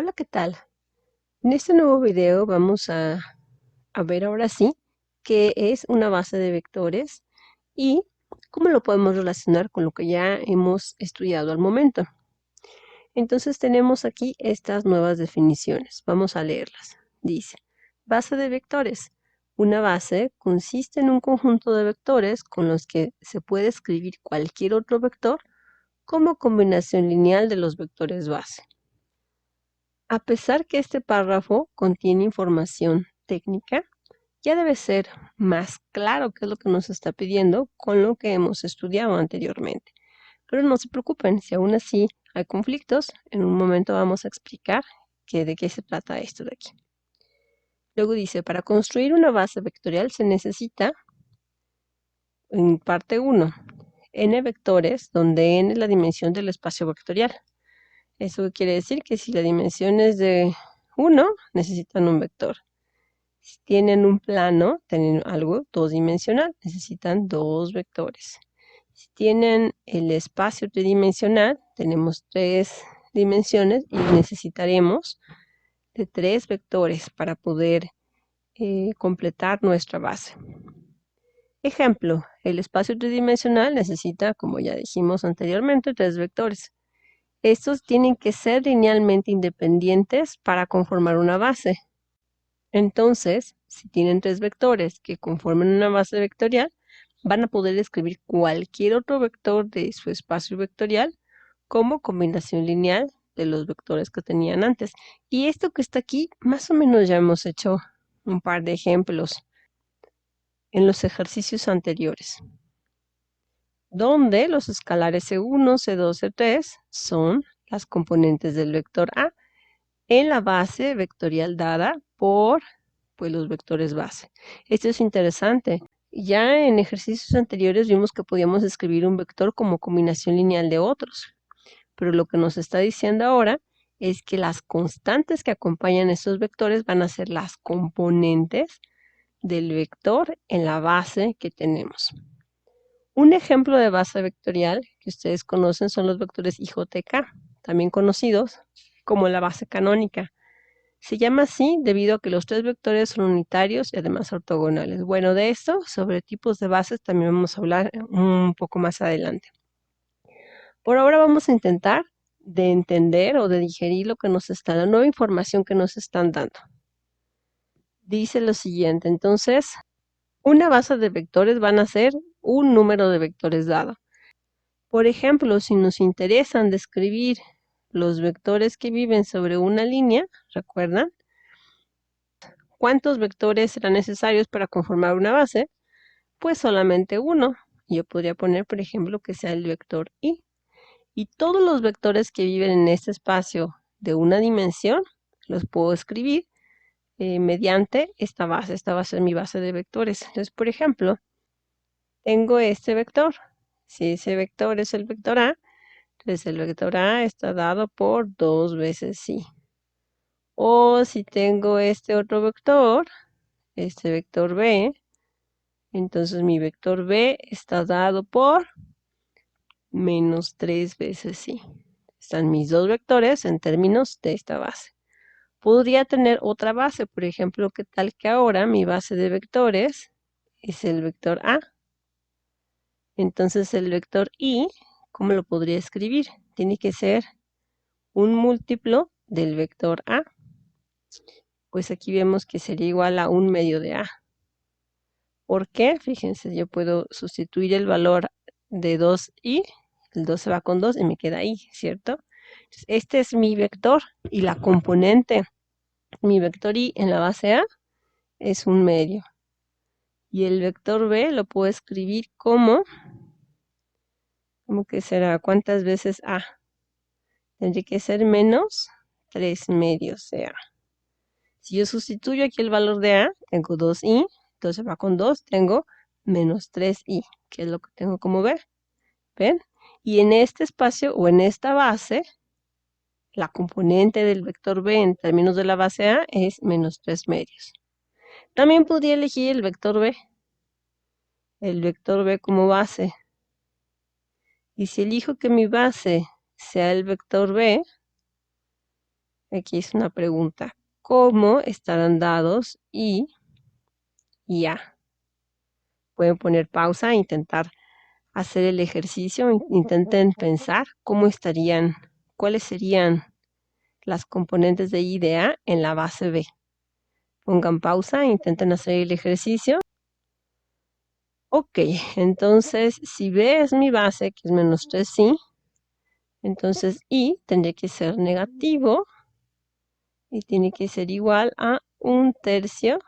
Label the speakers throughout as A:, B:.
A: Hola, ¿qué tal? En este nuevo video vamos a ver ahora sí qué es una base de vectores y cómo lo podemos relacionar con lo que ya hemos estudiado al momento. Entonces tenemos aquí estas nuevas definiciones. Vamos a leerlas. Dice, base de vectores. Una base consiste en un conjunto de vectores con los que se puede escribir cualquier otro vector como combinación lineal de los vectores base. A pesar que este párrafo contiene información técnica, ya debe ser más claro qué es lo que nos está pidiendo con lo que hemos estudiado anteriormente. Pero no se preocupen, si aún así hay conflictos, en un momento vamos a explicar de qué se trata esto de aquí. Luego dice, para construir una base vectorial se necesita, en parte 1, n vectores, donde n es la dimensión del espacio vectorial. Eso quiere decir que si la dimensión es de 1, necesitan un vector. Si tienen un plano, tienen algo dos-dimensional, necesitan dos vectores. Si tienen el espacio tridimensional, tenemos 3 dimensiones y necesitaremos de 3 vectores para poder completar nuestra base. Ejemplo, el espacio tridimensional necesita, como ya dijimos anteriormente, 3 vectores. Estos tienen que ser linealmente independientes para conformar una base. Entonces, si tienen 3 vectores que conforman una base vectorial, van a poder escribir cualquier otro vector de su espacio vectorial como combinación lineal de los vectores que tenían antes. Y esto que está aquí, más o menos ya hemos hecho un par de ejemplos en los ejercicios anteriores, donde los escalares C1, C2, C3 son las componentes del vector A en la base vectorial dada por los vectores base. Esto es interesante. Ya en ejercicios anteriores vimos que podíamos escribir un vector como combinación lineal de otros, pero lo que nos está diciendo ahora es que las constantes que acompañan estos vectores van a ser las componentes del vector en la base que tenemos. Un ejemplo de base vectorial que ustedes conocen son los vectores IJK, también conocidos como la base canónica. Se llama así debido a que los 3 vectores son unitarios y además ortogonales. Bueno, de esto, sobre tipos de bases, también vamos a hablar un poco más adelante. Por ahora vamos a intentar de entender o de digerir lo que nos está, la nueva información que nos están dando. Dice lo siguiente, entonces, una base de vectores van a ser un número de vectores dado. Por ejemplo, si nos interesan describir los vectores que viven sobre una línea, ¿recuerdan? ¿Cuántos vectores serán necesarios para conformar una base? Pues solamente uno. Yo podría poner, por ejemplo, que sea el vector y. Y todos los vectores que viven en este espacio de una dimensión, los puedo escribir mediante esta base. Esta va a ser mi base de vectores. Entonces, por ejemplo, tengo este vector. Si ese vector es el vector A, entonces el vector A está dado por 2 veces I. O si tengo este otro vector, este vector B, entonces mi vector B está dado por menos 3 veces I. Están mis dos vectores en términos de esta base. Podría tener otra base, por ejemplo, ¿qué tal que ahora mi base de vectores es el vector A? Entonces el vector I, ¿cómo lo podría escribir? Tiene que ser un múltiplo del vector A. Pues aquí vemos que sería igual a 1 medio de A. ¿Por qué? Fíjense, yo puedo sustituir el valor de 2i, el 2 se va con 2 y me queda i, ¿cierto? Entonces, este es mi vector y la componente, mi vector i en la base A es 1 medio. Y el vector b lo puedo escribir como que será? ¿Cuántas veces A? Tendría que ser menos 3 medios de A. Si yo sustituyo aquí el valor de A, tengo 2i, entonces va con 2, tengo menos 3i, que es lo que tengo como B. ¿Ven? Y en este espacio o en esta base, la componente del vector B en términos de la base A es menos 3 medios. También podría elegir el vector B como base. Y si elijo que mi base sea el vector B, Aquí es una pregunta. ¿Cómo estarán dados I y A? Pueden poner pausa e intentar hacer el ejercicio. Intenten pensar cómo estarían, cuáles serían las componentes de I y de A en la base B. Pongan pausa e intenten hacer el ejercicio. Ok, entonces si B es mi base, que es menos 3i, entonces I tendría que ser negativo y tiene que ser igual a 1/3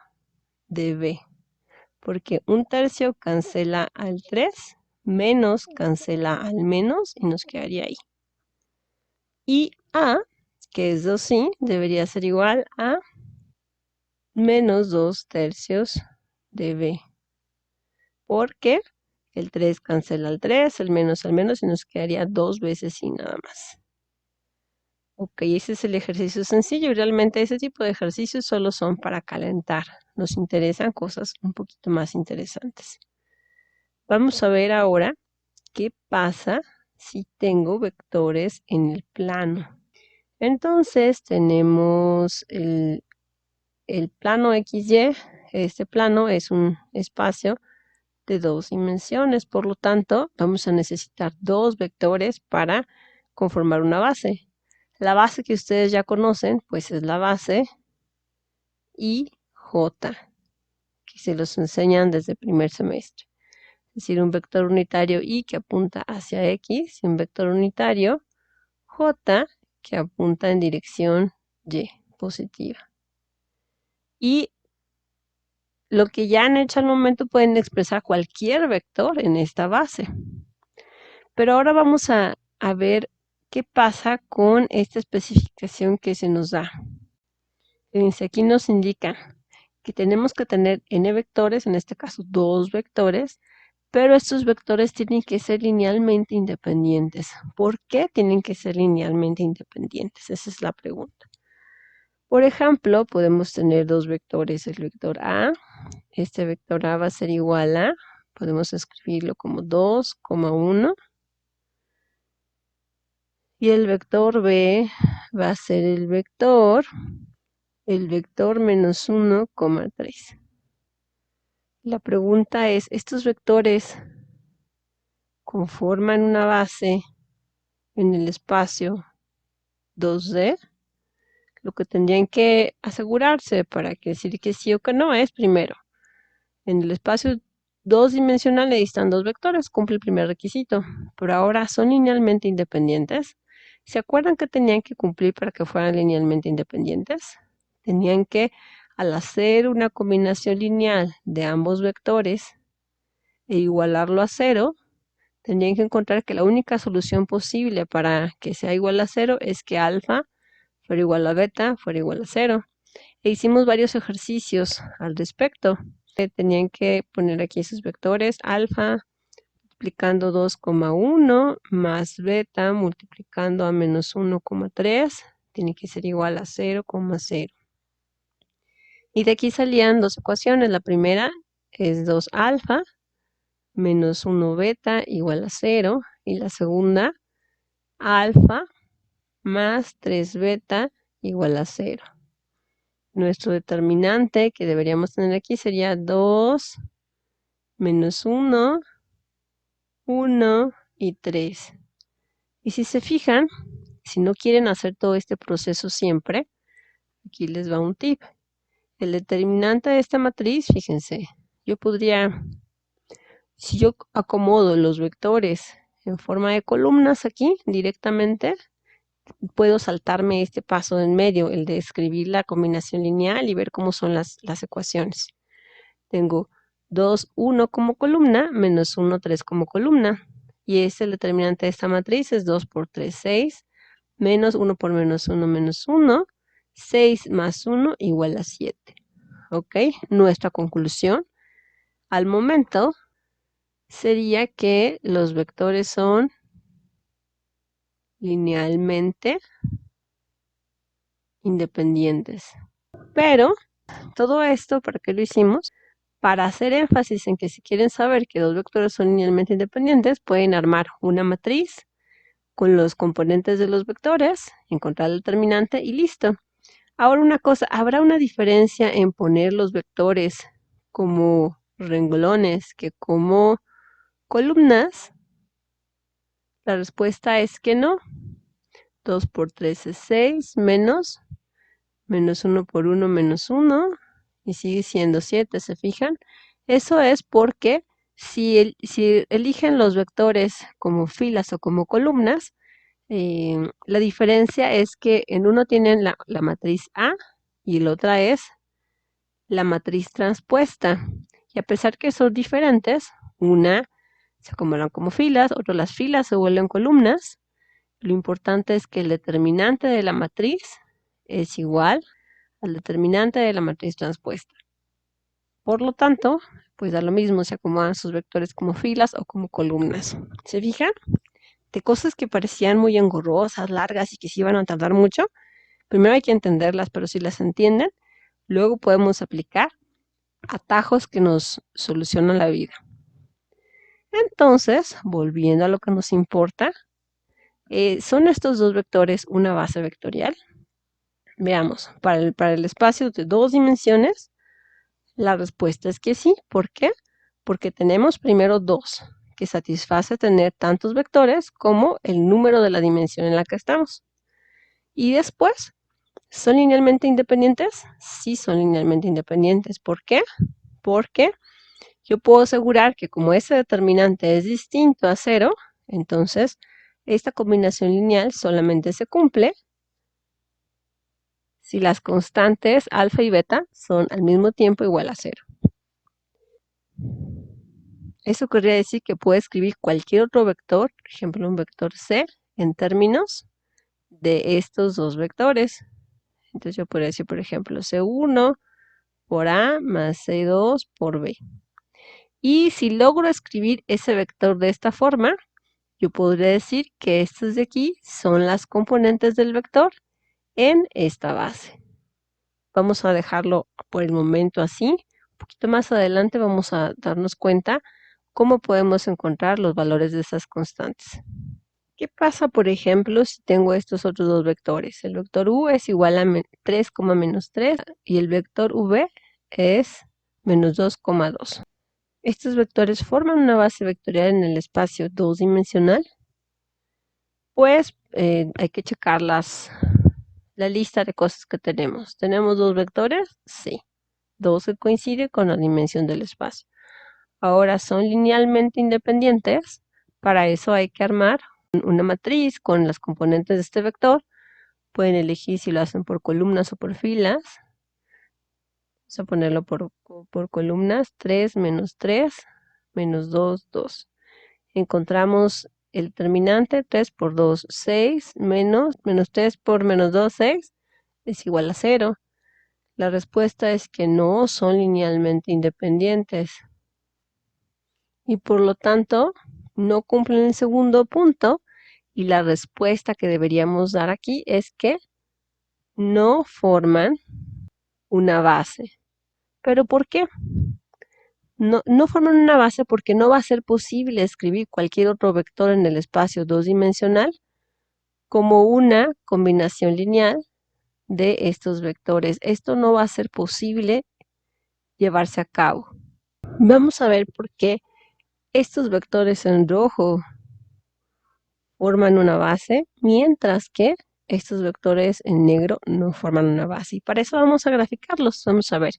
A: de B, porque 1/3 cancela al 3, menos cancela al menos y nos quedaría ahí. Y A, que es 2i, debería ser igual a menos 2/3 de B, porque el 3 cancela al 3, el menos al menos y nos quedaría 2 veces i nada más. Ok, ese es el ejercicio sencillo y realmente ese tipo de ejercicios solo son para calentar. Nos interesan cosas un poquito más interesantes. Vamos a ver ahora qué pasa si tengo vectores en el plano. Entonces tenemos el plano XY. Este plano es un espacio de 2 dimensiones, por lo tanto vamos a necesitar 2 vectores para conformar una base. La base que ustedes ya conocen, pues es la base IJ, que se los enseñan desde primer semestre. Es decir, un vector unitario I que apunta hacia X y un vector unitario J que apunta en dirección Y positiva. Y lo que ya han hecho al momento pueden expresar cualquier vector en esta base. Pero ahora vamos a ver qué pasa con esta especificación que se nos da. Fíjense, aquí nos indica que tenemos que tener n vectores, en este caso 2 vectores, pero estos vectores tienen que ser linealmente independientes. ¿Por qué tienen que ser linealmente independientes? Esa es la pregunta. Por ejemplo, podemos tener 2 vectores, el vector A. Este vector A va a ser igual a, podemos escribirlo como 2,1. Y el vector B va a ser el vector menos 1,3. La pregunta es, ¿estos vectores conforman una base en el espacio 2D? Lo que tendrían que asegurarse para decir que sí o que no es, primero, en el espacio 2-dimensional ahí están 2 vectores, cumple el primer requisito, pero ahora son linealmente independientes. ¿Se acuerdan que tenían que cumplir para que fueran linealmente independientes? Tenían que, al hacer una combinación lineal de ambos vectores e igualarlo a 0, tendrían que encontrar que la única solución posible para que sea igual a 0 es que alfa fuera igual a beta fuera igual a 0. E hicimos varios ejercicios al respecto. Tenían que poner aquí sus vectores, alfa multiplicando 2,1 más beta multiplicando a menos 1,3, tiene que ser igual a 0,0. Y de aquí salían dos ecuaciones. La primera es 2 alfa menos 1 beta igual a 0. Y la segunda, alfa más 3 beta igual a 0. Nuestro determinante que deberíamos tener aquí sería 2 menos 1, 1 y 3. Y si se fijan, si no quieren hacer todo este proceso siempre, aquí les va un tip. El determinante de esta matriz, fíjense, yo podría, si yo acomodo los vectores en forma de columnas aquí directamente, puedo saltarme este paso en medio, el de escribir la combinación lineal y ver cómo son las ecuaciones. Tengo 2, 1 como columna, menos 1, 3 como columna. Y el determinante de esta matriz es 2 por 3, 6, menos 1 por menos 1, menos 1, 6 más 1 igual a 7. ¿Ok? Nuestra conclusión al momento sería que los vectores son linealmente independientes. Pero todo esto, ¿para qué lo hicimos? Para hacer énfasis en que si quieren saber que dos vectores son linealmente independientes, pueden armar una matriz con los componentes de los vectores, encontrar el determinante y listo. Ahora una cosa, ¿habrá una diferencia en poner los vectores como renglones que como columnas? La respuesta es que no. 2 por 3 es 6, menos 1 por 1 menos 1, y sigue siendo 7, ¿se fijan? Eso es porque si eligen los vectores como filas o como columnas, la diferencia es que en uno tienen la matriz A y la otra es la matriz transpuesta. Y a pesar que son diferentes, una se acomodan como filas, otra las filas se vuelven columnas. Lo importante es que el determinante de la matriz es igual al determinante de la matriz transpuesta. Por lo tanto, pues da lo mismo si acomodan sus vectores como filas o como columnas. ¿Se fijan? De cosas que parecían muy engorrosas, largas y que se iban a tardar mucho, primero hay que entenderlas, pero si las entienden, luego podemos aplicar atajos que nos solucionan la vida. Entonces, volviendo a lo que nos importa, ¿son estos dos vectores una base vectorial? Veamos, para el espacio de 2 dimensiones, la respuesta es que sí. ¿Por qué? Porque tenemos primero 2, que satisface tener tantos vectores como el número de la dimensión en la que estamos. Y después, ¿son linealmente independientes? Sí, son linealmente independientes. ¿Por qué? Porque yo puedo asegurar que como ese determinante es distinto a 0, entonces esta combinación lineal solamente se cumple si las constantes alfa y beta son al mismo tiempo igual a 0. Eso querría decir que puedo escribir cualquier otro vector, por ejemplo un vector C, en términos de estos dos vectores. Entonces yo podría decir, por ejemplo, C1 por A más C2 por B. Y si logro escribir ese vector de esta forma, yo podría decir que estos de aquí son las componentes del vector en esta base. Vamos a dejarlo por el momento así. Un poquito más adelante vamos a darnos cuenta cómo podemos encontrar los valores de esas constantes. ¿Qué pasa, por ejemplo, si tengo estos otros dos vectores? El vector u es igual a 3, menos 3 y el vector v es menos 2,2. ¿Estos vectores forman una base vectorial en el espacio 2-dimensional? Pues hay que checar la lista de cosas que tenemos. ¿Tenemos dos vectores? Sí. Dos que coinciden con la dimensión del espacio. Ahora, ¿son linealmente independientes? Para eso hay que armar una matriz con las componentes de este vector. Pueden elegir si lo hacen por columnas o por filas. Vamos a ponerlo por columnas. 3 menos 3 menos 2, 2. Encontramos el determinante 3 por 2, 6, menos 3 por menos 2, 6, es igual a 0. La respuesta es que no son linealmente independientes. Y por lo tanto, no cumplen el segundo punto. Y la respuesta que deberíamos dar aquí es que no forman una base. ¿Pero por qué? No forman una base porque no va a ser posible escribir cualquier otro vector en el espacio 2-dimensional como una combinación lineal de estos vectores. Esto no va a ser posible llevarse a cabo. Vamos a ver por qué estos vectores en rojo forman una base, mientras que estos vectores en negro no forman una base. Y para eso vamos a graficarlos. Vamos a ver,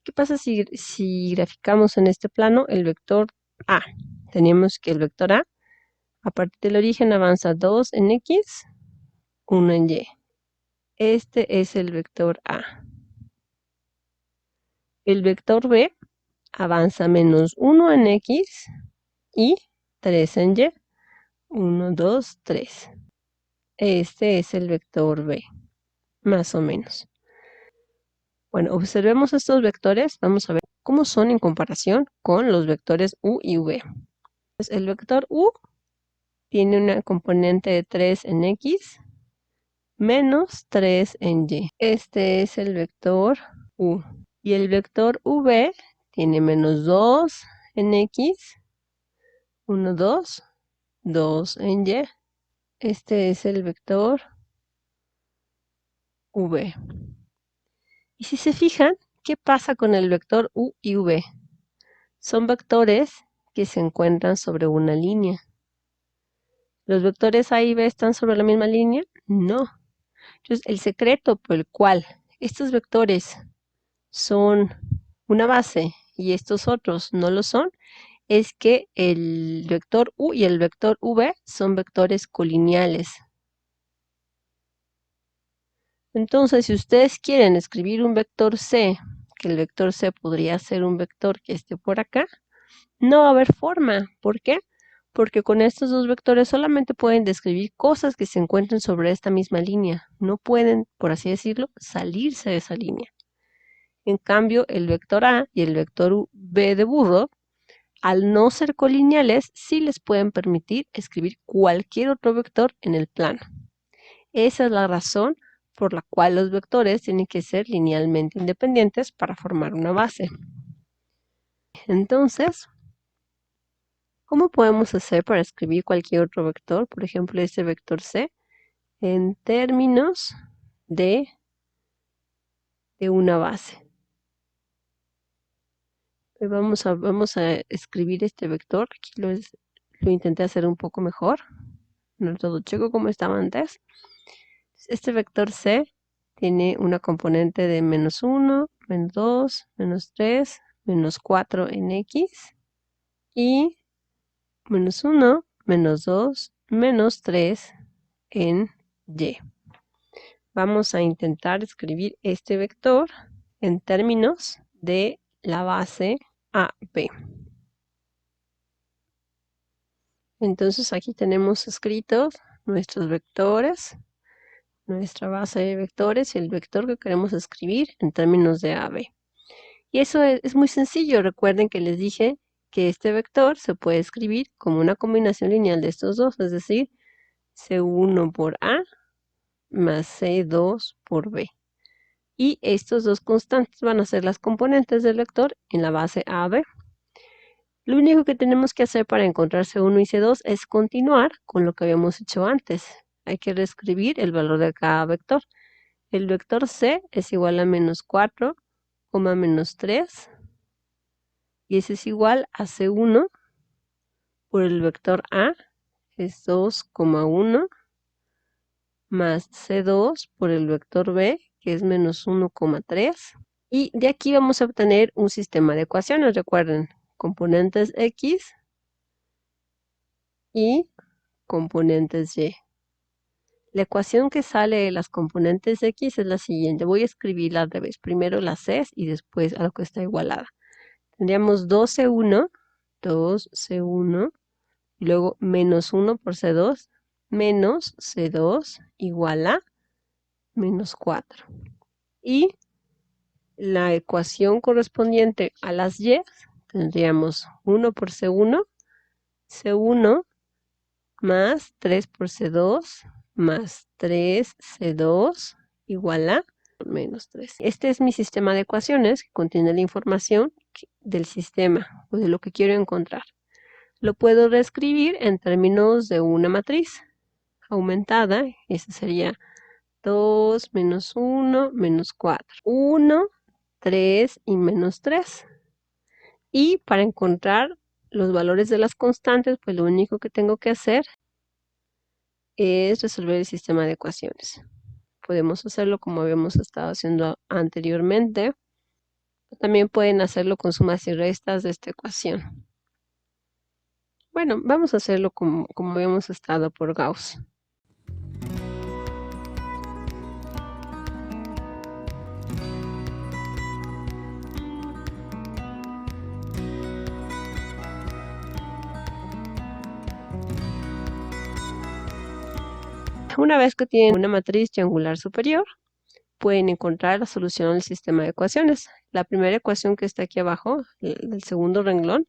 A: ¿qué pasa si graficamos en este plano el vector A? Tenemos que el vector a partir del origen avanza 2 en X, 1 en Y. Este es el vector A. El vector B avanza menos 1 en X y 3 en Y. 1, 2, 3. Este es el vector B, más o menos. Bueno, observemos estos vectores. Vamos a ver cómo son en comparación con los vectores U y V. Entonces, el vector U tiene una componente de 3 en X menos 3 en Y. Este es el vector U. Y el vector V tiene menos 2 en X, 1, 2, 2 en Y. Este es el vector v. Y si se fijan, ¿qué pasa con el vector u y v? Son vectores que se encuentran sobre una línea. ¿Los vectores a y b están sobre la misma línea? No. Entonces, el secreto por el cual estos vectores son una base y estos otros no lo son, es que el vector u y el vector v son vectores colineales. Entonces, si ustedes quieren escribir un vector c, que el vector c podría ser un vector que esté por acá, no va a haber forma. ¿Por qué? Porque con estos dos vectores solamente pueden describir cosas que se encuentren sobre esta misma línea. No pueden, por así decirlo, salirse de esa línea. En cambio, el vector a y el vector b de burro, al no ser colineales, sí les pueden permitir escribir cualquier otro vector en el plano. Esa es la razón por la cual los vectores tienen que ser linealmente independientes para formar una base. Entonces, ¿cómo podemos hacer para escribir cualquier otro vector? Por ejemplo, este vector c en términos de una base. Vamos a escribir este vector. Aquí lo intenté hacer un poco mejor. No todo checo como estaba antes. Este vector c tiene una componente de menos 1, menos 2, menos 3, menos 4 en x y menos 1, menos 2, menos 3 en y. Vamos a intentar escribir este vector en términos de la base AB. Entonces aquí tenemos escritos nuestros vectores, nuestra base de vectores y el vector que queremos escribir en términos de AB. Y eso es muy sencillo. Recuerden que les dije que este vector se puede escribir como una combinación lineal de estos dos, es decir, C1 por A más C2 por B. Y estos dos constantes van a ser las componentes del vector en la base AB. Lo único que tenemos que hacer para encontrar C1 y C2 es continuar con lo que habíamos hecho antes. Hay que reescribir el valor de cada vector. El vector C es igual a menos 4, menos 3. Y ese es igual a C1 por el vector A, que es 2,1, más C2 por el vector B, que es menos 1,3. Y de aquí vamos a obtener un sistema de ecuaciones, recuerden, componentes X y componentes Y. La ecuación que sale de las componentes X es la siguiente. Voy a escribirla al revés. Primero las C y después a lo que está igualada. Tendríamos 2C1, 2C1, y luego menos 1 por C2, menos C2 igual a menos 4. Y la ecuación correspondiente a las Y, tendríamos 1 por C1, C1 más 3 por C2 más 3C2 igual a menos 3. Este es mi sistema de ecuaciones que contiene la información del sistema o de lo que quiero encontrar. Lo puedo reescribir en términos de una matriz aumentada. Esa sería 2 menos 1 menos 4. 1, 3 y menos 3. Y para encontrar los valores de las constantes, pues lo único que tengo que hacer es resolver el sistema de ecuaciones. Podemos hacerlo como habíamos estado haciendo anteriormente. También pueden hacerlo con sumas y restas de esta ecuación. Bueno, vamos a hacerlo como habíamos estado por Gauss. Una vez que tienen una matriz triangular superior, pueden encontrar la solución al sistema de ecuaciones. La primera ecuación que está aquí abajo, el segundo renglón,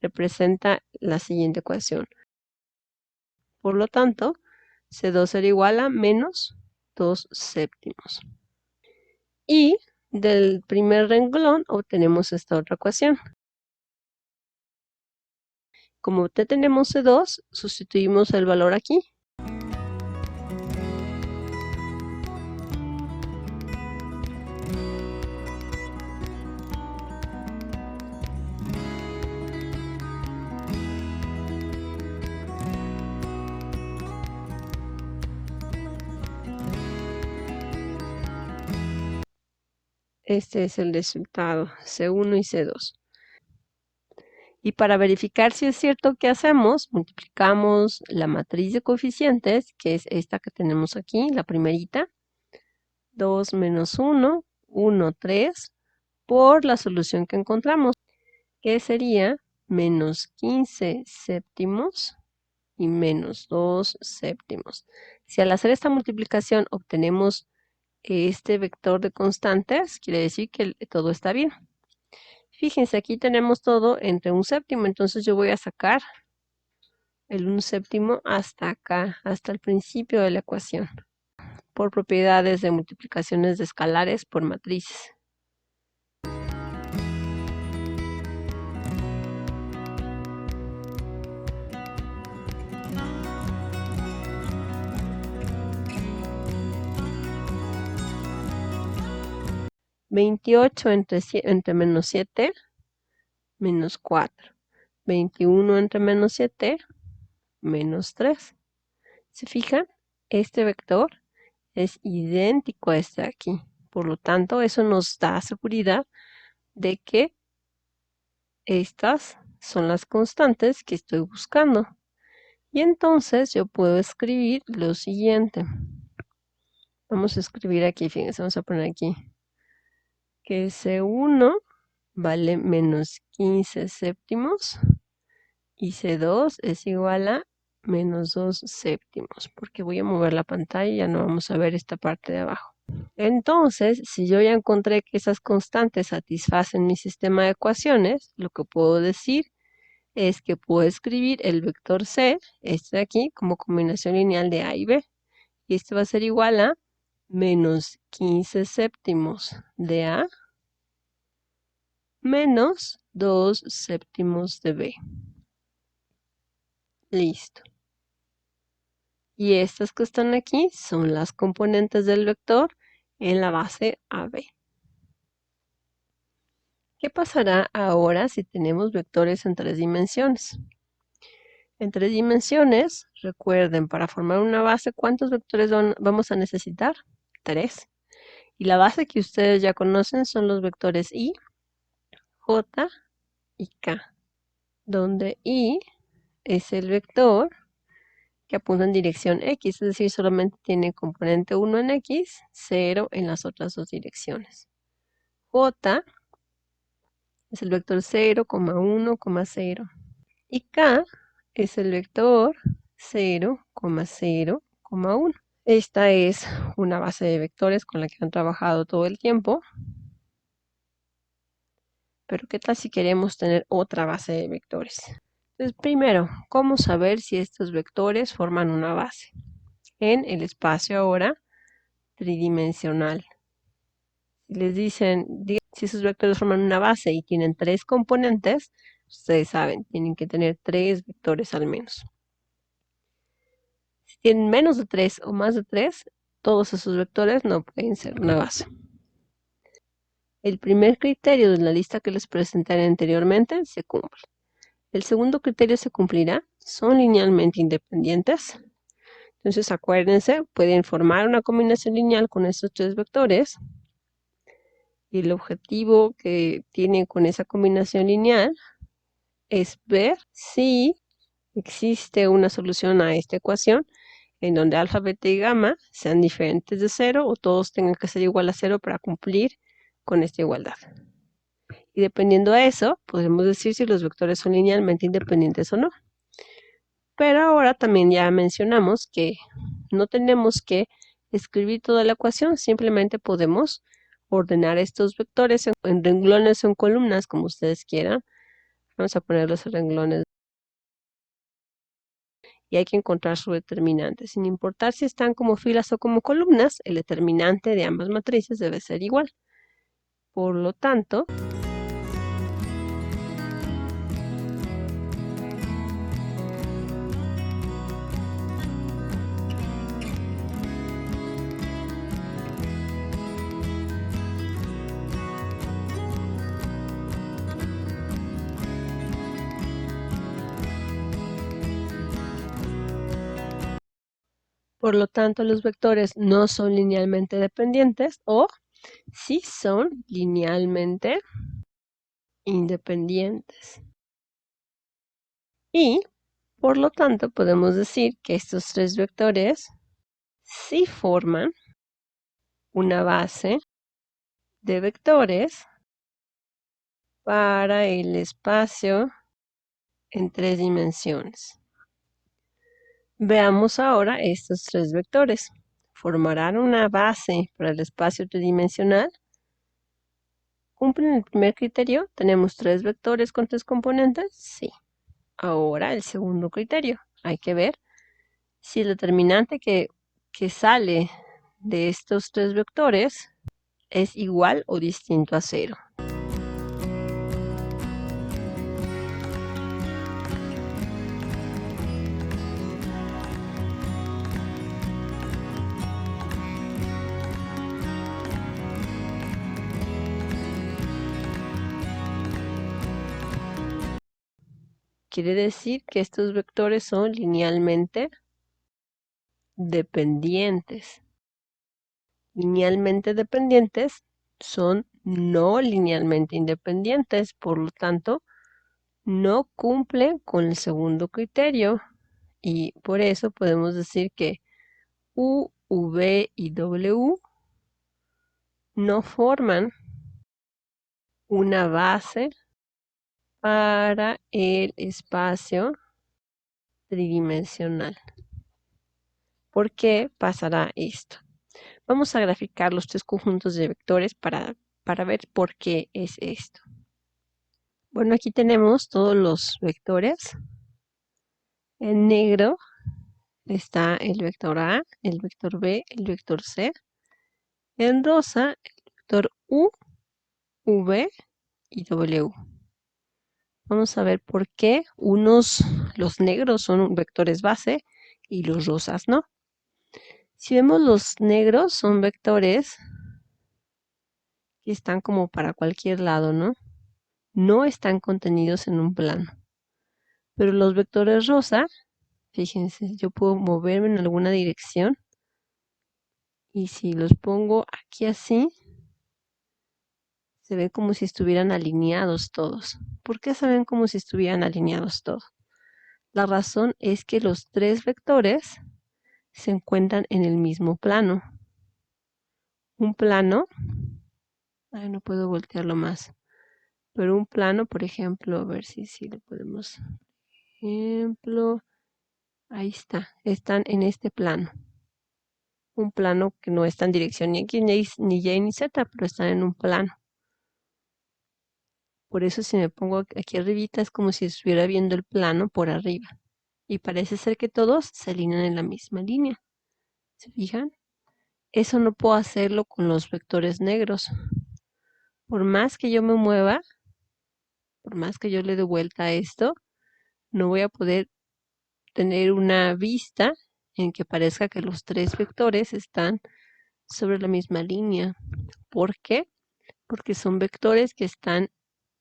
A: representa la siguiente ecuación. Por lo tanto, C2 será igual a menos 2 séptimos. Y del primer renglón obtenemos esta otra ecuación. Como tenemos C2, sustituimos el valor aquí. Este es el resultado, C1 y C2. Y para verificar si es cierto, ¿qué hacemos? Multiplicamos la matriz de coeficientes, que es esta que tenemos aquí, la primerita, 2 menos 1, 1, 3, por la solución que encontramos, que sería menos 15 séptimos y menos 2 séptimos. Si al hacer esta multiplicación obtenemos este vector de constantes, quiere decir que todo está bien. Fíjense, aquí tenemos todo entre un séptimo, entonces yo voy a sacar el 1 séptimo hasta acá, hasta el principio de la ecuación, por propiedades de multiplicaciones de escalares por matrices. ¿28 entre menos 7? Menos 4. 21 entre menos 7, menos 3. ¿Se fijan? Este vector es idéntico a este de aquí. Por lo tanto, eso nos da seguridad de que estas son las constantes que estoy buscando. Y entonces yo puedo escribir lo siguiente. Vamos a escribir aquí, fíjense, vamos a poner aquí que C1 vale menos 15 séptimos y C2 es igual a menos 2 séptimos, porque voy a mover la pantalla y ya no vamos a ver esta parte de abajo. Entonces, si yo ya encontré que esas constantes satisfacen mi sistema de ecuaciones, lo que puedo decir es que puedo escribir el vector C, este de aquí, como combinación lineal de A y B. Y este va a ser igual a menos 15 séptimos de A menos 2 séptimos de B. Listo. Y estas que están aquí son las componentes del vector en la base AB. ¿Qué pasará ahora si tenemos vectores en 3 dimensiones? En 3 dimensiones, recuerden, para formar una base, ¿cuántos vectores vamos a necesitar? 3. Y la base que ustedes ya conocen son los vectores I, J y K, donde I es el vector que apunta en dirección X, es decir, solamente tiene componente 1 en X, 0 en las otras dos direcciones. J es el vector 0, 1, 0. Y K es el vector 0, 0, 1. Esta es una base de vectores con la que han trabajado todo el tiempo. Pero ¿qué tal si queremos tener otra base de vectores? Entonces, primero, ¿cómo saber si estos vectores forman una base? En el espacio ahora tridimensional. Si les dicen, si esos vectores forman una base y tienen 3 componentes, ustedes saben, tienen que tener 3 vectores al menos. Si tienen menos de 3 o más de 3, todos esos vectores no pueden ser una base. El primer criterio de la lista que les presenté anteriormente se cumple. El segundo criterio se cumplirá, son linealmente independientes. Entonces acuérdense, pueden formar una combinación lineal con estos 3 vectores. Y el objetivo que tienen con esa combinación lineal es ver si existe una solución a esta ecuación en donde alfa, beta y gamma sean diferentes de 0 o todos tengan que ser igual a 0 para cumplir con esta igualdad. Y dependiendo de eso, podemos decir si los vectores son linealmente independientes o no. Pero ahora también ya mencionamos que no tenemos que escribir toda la ecuación, simplemente podemos ordenar estos vectores en renglones o en columnas, como ustedes quieran. Vamos a ponerlos en renglones. Y hay que encontrar su determinante. Sin importar si están como filas o como columnas, el determinante de ambas matrices debe ser igual. Por lo tanto, los vectores no son linealmente dependientes o Sí son linealmente independientes. Y, por lo tanto, podemos decir que estos tres vectores sí forman una base de vectores para el espacio en 3 dimensiones. Veamos ahora estos tres vectores. ¿Formarán una base para el espacio tridimensional? ¿Cumplen el primer criterio? ¿Tenemos tres vectores con tres componentes? Sí. Ahora el segundo criterio. Hay que ver si el determinante que sale de estos tres vectores es igual o distinto a 0. Quiere decir que estos vectores son linealmente dependientes. Linealmente dependientes son no linealmente independientes, por lo tanto, no cumplen con el segundo criterio y por eso podemos decir que U, V y W no forman una base para el espacio tridimensional. ¿Por qué pasará esto? Vamos a graficar los tres conjuntos de vectores para ver por qué es esto. Bueno, aquí tenemos todos los vectores. En negro está el vector A, el vector B, el vector C. En rosa, el vector U, V y W. Vamos a ver por qué los negros son vectores base y los rosas no. Si vemos los negros son vectores que están como para cualquier lado, ¿no? No están contenidos en un plano. Pero los vectores rosa, fíjense, yo puedo moverme en alguna dirección y si los pongo aquí así, se ven como si estuvieran alineados todos. ¿Por qué se ven como si estuvieran alineados todos? La razón es que los tres vectores se encuentran en el mismo plano. Un plano, no puedo voltearlo más, pero un plano, por ejemplo, a ver si lo podemos, ejemplo, ahí está, están en este plano. Un plano que no está en dirección ni X, ni Y, ni Z, pero están en un plano. Por eso si me pongo aquí arribita es como si estuviera viendo el plano por arriba. Y parece ser que todos se alinean en la misma línea. ¿Se fijan? Eso no puedo hacerlo con los vectores negros. Por más que yo me mueva, por más que yo le dé vuelta a esto, no voy a poder tener una vista en que parezca que los tres vectores están sobre la misma línea. ¿Por qué? Porque son vectores que están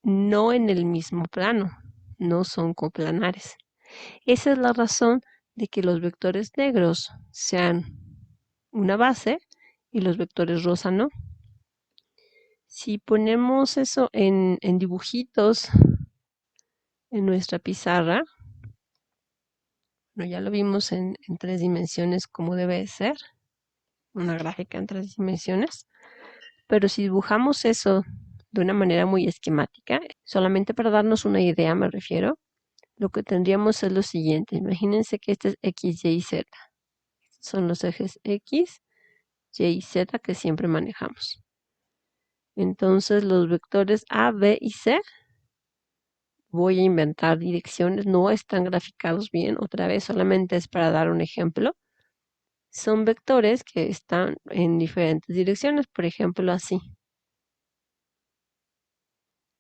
A: no en el mismo plano, no son coplanares. Esa es la razón de que los vectores negros sean una base y los vectores rosa no. Si ponemos eso en dibujitos en nuestra pizarra, bueno, ya lo vimos en 3 dimensiones como debe ser, una gráfica en 3 dimensiones, pero si dibujamos eso de una manera muy esquemática, solamente para darnos una idea me refiero, lo que tendríamos es lo siguiente. Imagínense que este es X, Y y Z. Estos son los ejes X, Y y Z que siempre manejamos. Entonces los vectores A, B y C, voy a inventar direcciones, no están graficados bien, otra vez solamente es para dar un ejemplo. Son vectores que están en diferentes direcciones, por ejemplo así.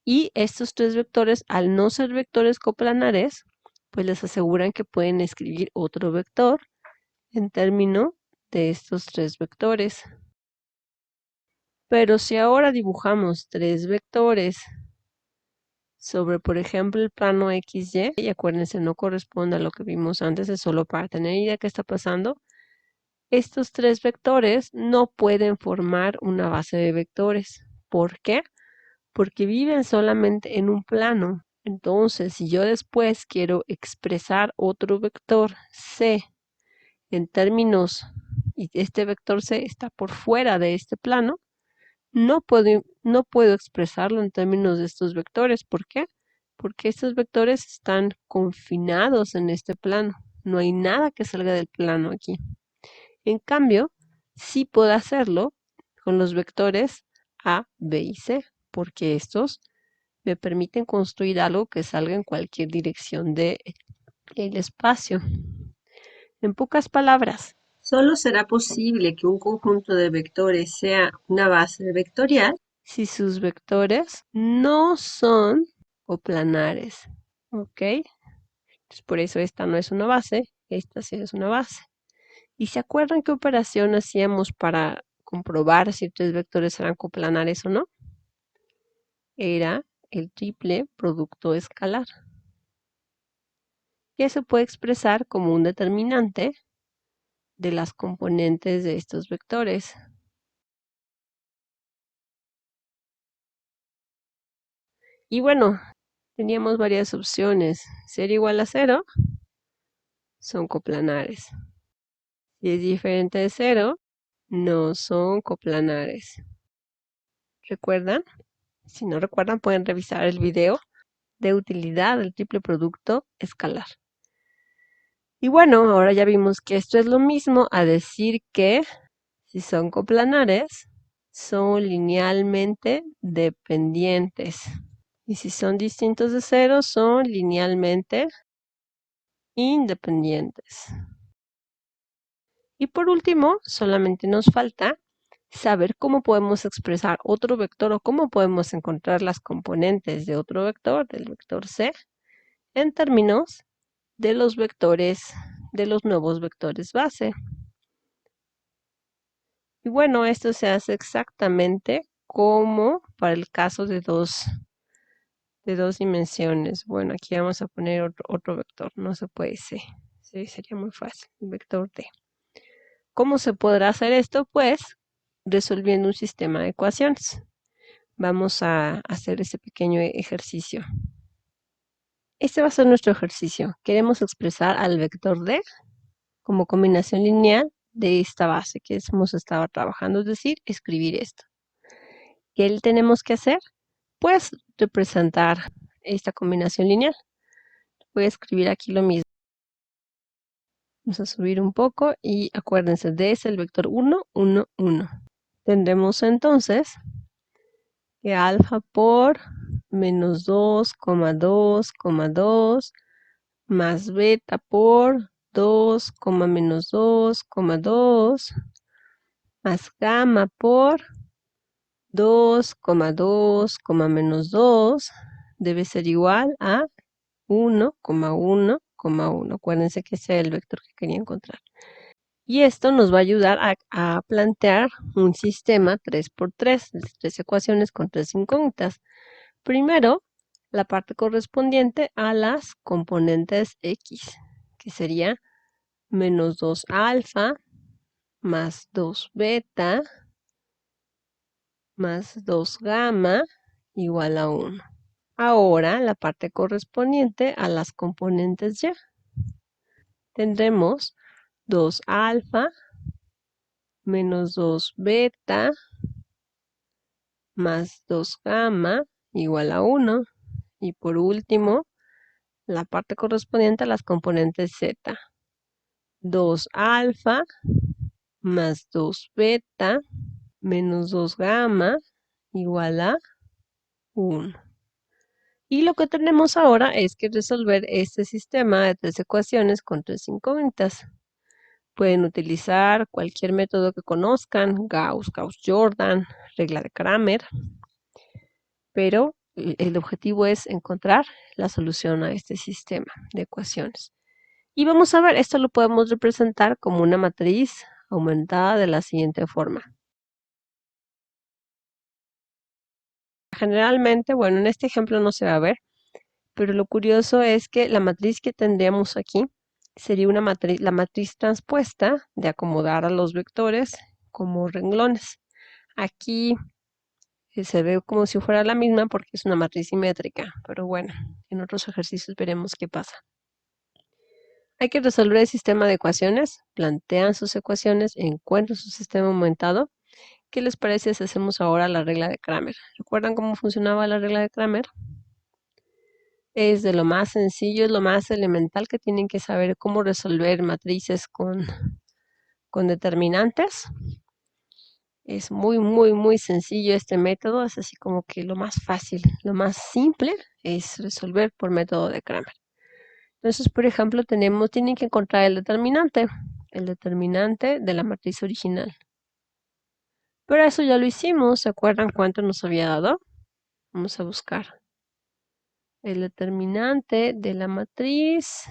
A: Y estos tres vectores, al no ser vectores coplanares, pues les aseguran que pueden escribir otro vector en términos de estos tres vectores. Pero si ahora dibujamos tres vectores sobre, por ejemplo, el plano XY, y acuérdense, no corresponde a lo que vimos antes, es solo para tener idea de qué está pasando. Estos tres vectores no pueden formar una base de vectores. ¿Por qué? Porque viven solamente en un plano. Entonces, si yo después quiero expresar otro vector C en términos, y este vector C está por fuera de este plano, no puedo expresarlo en términos de estos vectores. ¿Por qué? Porque estos vectores están confinados en este plano. No hay nada que salga del plano aquí. En cambio, sí puedo hacerlo con los vectores A, B y C, porque estos me permiten construir algo que salga en cualquier dirección del espacio. En pocas palabras, solo será posible que un conjunto de vectores sea una base vectorial si sus vectores no son coplanares. ¿Ok? Entonces, por eso esta no es una base, esta sí es una base. ¿Y se acuerdan qué operación hacíamos para comprobar si tres vectores eran coplanares o no? Era el triple producto escalar. Que se puede expresar como un determinante de las componentes de estos vectores. Y bueno, teníamos varias opciones. Ser igual a 0 son coplanares. Si es diferente de 0, no son coplanares. ¿Recuerdan? Si no recuerdan, pueden revisar el video de utilidad del triple producto escalar. Y bueno, ahora ya vimos que esto es lo mismo a decir que si son coplanares, son linealmente dependientes. Y si son distintos de 0, son linealmente independientes. Y por último, solamente nos falta saber cómo podemos expresar otro vector o cómo podemos encontrar las componentes de otro vector, del vector C, en términos de los vectores, de los nuevos vectores base. Y bueno, esto se hace exactamente como para el caso de dos dimensiones. Bueno, aquí vamos a poner otro vector, no se puede C. Sí, sería muy fácil, el vector D. ¿Cómo se podrá hacer esto? Pues resolviendo un sistema de ecuaciones. Vamos a hacer ese pequeño ejercicio. Este va a ser nuestro ejercicio. Queremos expresar al vector D como combinación lineal de esta base que hemos estado trabajando, es decir, escribir esto. ¿Qué tenemos que hacer? Pues representar esta combinación lineal. Voy a escribir aquí lo mismo. Vamos a subir un poco y acuérdense, D es el vector 1, 1, 1. Tendremos entonces que alfa por menos 2, 2, 2 más beta por 2, menos 2, 2 más gamma por 2, 2, menos 2 debe ser igual a 1, 1, 1. Acuérdense que ese es el vector que quería encontrar. Y esto nos va a ayudar a plantear un sistema 3×3, de 3 ecuaciones con 3 incógnitas. Primero, la parte correspondiente a las componentes X, que sería menos 2 alfa más 2 beta más 2 gamma igual a 1. Ahora, la parte correspondiente a las componentes Y. Tendremos 2 alfa menos 2 beta más 2 gamma igual a 1. Y por último, la parte correspondiente a las componentes Z. 2 alfa más 2 beta menos 2 gamma igual a 1. Y lo que tenemos ahora es que resolver este sistema de 3 ecuaciones con 3 incógnitas. Pueden utilizar cualquier método que conozcan, Gauss, Gauss-Jordan, regla de Cramer, pero el objetivo es encontrar la solución a este sistema de ecuaciones. Y vamos a ver, esto lo podemos representar como una matriz aumentada de la siguiente forma. Generalmente, bueno, en este ejemplo no se va a ver, pero lo curioso es que la matriz que tendríamos aquí sería la matriz transpuesta de acomodar a los vectores como renglones. Aquí se ve como si fuera la misma porque es una matriz simétrica, pero bueno, en otros ejercicios veremos qué pasa. Hay que resolver el sistema de ecuaciones, plantean sus ecuaciones, encuentran su sistema aumentado. ¿Qué les parece si hacemos ahora la regla de Cramer? ¿Recuerdan cómo funcionaba la regla de Cramer? Es de lo más sencillo, es lo más elemental que tienen que saber cómo resolver matrices con determinantes. Es muy sencillo este método, es así como que lo más fácil, lo más simple es resolver por método de Cramer. Entonces, por ejemplo, tienen que encontrar el determinante de la matriz original. Pero eso ya lo hicimos, ¿se acuerdan cuánto nos había dado? Vamos a buscar el determinante de la matriz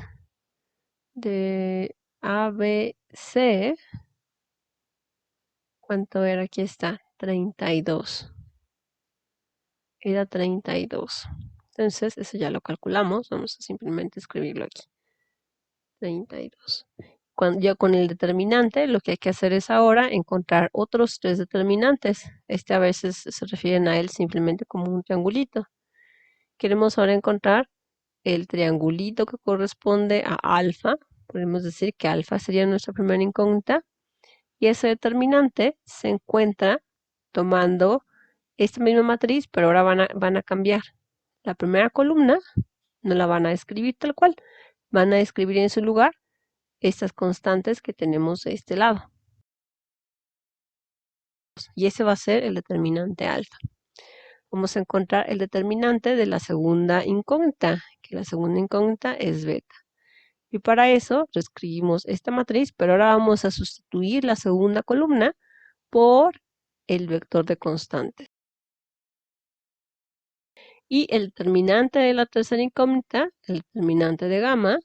A: de ABC. ¿Cuánto era? Aquí está, 32. Era 32. Entonces, eso ya lo calculamos. Vamos a simplemente escribirlo aquí. 32. Ya con el determinante, lo que hay que hacer es ahora encontrar otros 3 determinantes. A veces se refieren a él simplemente como un triangulito. Queremos ahora encontrar el triangulito que corresponde a alfa. Podemos decir que alfa sería nuestra primera incógnita. Y ese determinante se encuentra tomando esta misma matriz, pero ahora van a cambiar. La primera columna no la van a escribir tal cual. Van a escribir en su lugar estas constantes que tenemos de este lado. Y ese va a ser el determinante alfa. Vamos a encontrar el determinante de la segunda incógnita, que la segunda incógnita es beta. Y para eso reescribimos esta matriz, pero ahora vamos a sustituir la segunda columna por el vector de constantes. Y el determinante de la tercera incógnita, el determinante de gamma,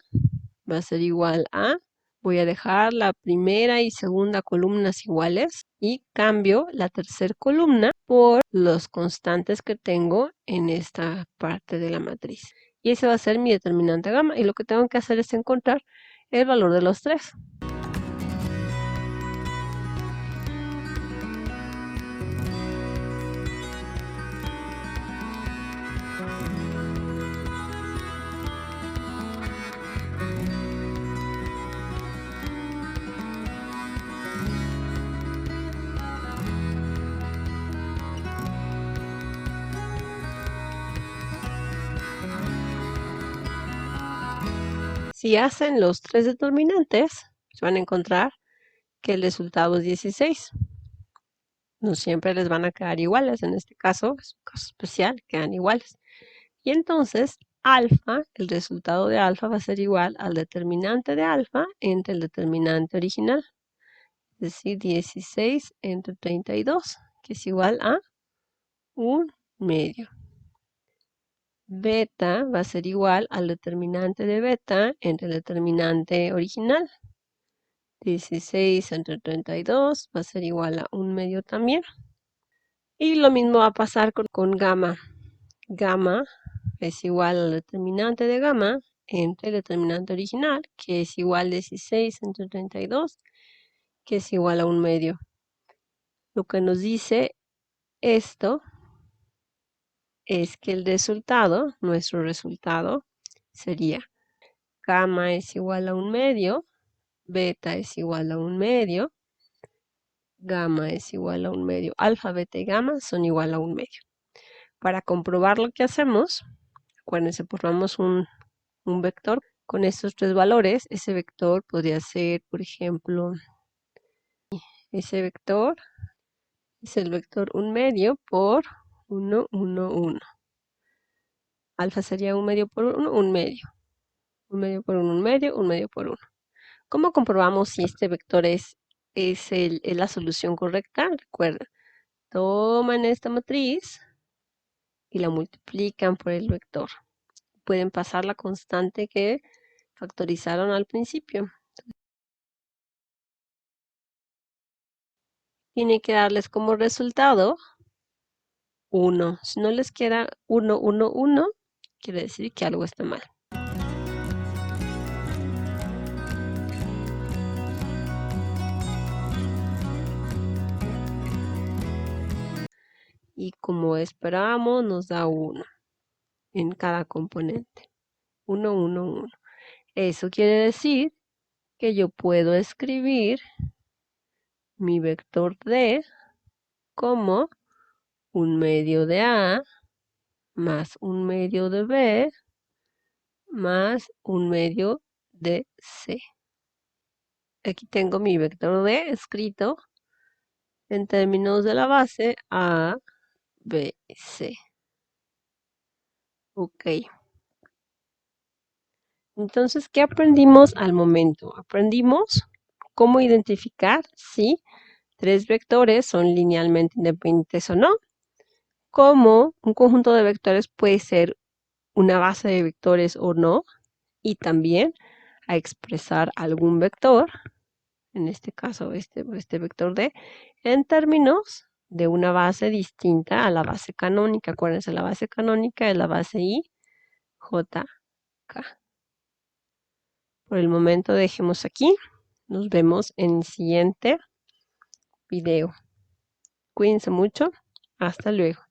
A: va a ser igual a, voy a dejar la primera y segunda columnas iguales y cambio la tercera columna por los constantes que tengo en esta parte de la matriz. Y ese va a ser mi determinante gamma y lo que tengo que hacer es encontrar el valor de los tres. Si hacen los tres determinantes, van a encontrar que el resultado es 16. No siempre les van a quedar iguales, en este caso es un caso especial, quedan iguales. Y entonces alfa, el resultado de alfa va a ser igual al determinante de alfa entre el determinante original. Es decir, 16 entre 32, que es igual a 1/2. Beta va a ser igual al determinante de beta entre el determinante original. 16 entre 32 va a ser igual a 1/2 también. Y lo mismo va a pasar con gamma. Gamma es igual al determinante de gamma entre el determinante original, que es igual a 16 entre 32, que es igual a 1/2. Lo que nos dice esto es que el resultado, nuestro resultado, sería gamma es igual a 1/2, beta es igual a 1/2, gamma es igual a 1/2. Alfa, beta y gamma son igual a 1/2. Para comprobar lo que hacemos, acuérdense, formamos un vector con estos tres valores. Ese vector podría ser, por ejemplo, ese vector es el vector 1/2 por 1, 1, 1. Alfa sería 1/2 por 1, 1/2. 1/2 por 1, 1/2, 1/2 por 1. ¿Cómo comprobamos si este vector es la solución correcta? Recuerda, toman esta matriz y la multiplican por el vector. Pueden pasar la constante que factorizaron al principio. Tiene que darles como resultado 1. Si no les queda 1, 1, 1, quiere decir que algo está mal. y como esperábamos nos da 1 en cada componente. 1, 1, 1. Eso quiere decir que yo puedo escribir mi vector D como 1/2 de A más 1/2 de B más 1/2 de C. Aquí tengo mi vector D escrito en términos de la base A, B, C. Ok. Entonces, ¿qué aprendimos al momento? Aprendimos cómo identificar si 3 vectores son linealmente independientes o no, cómo un conjunto de vectores puede ser una base de vectores o no, y también a expresar algún vector, en este caso este vector D, en términos de una base distinta a la base canónica. Acuérdense, la base canónica es la base I, J, K. Por el momento dejemos aquí. Nos vemos en el siguiente video. Cuídense mucho. Hasta luego.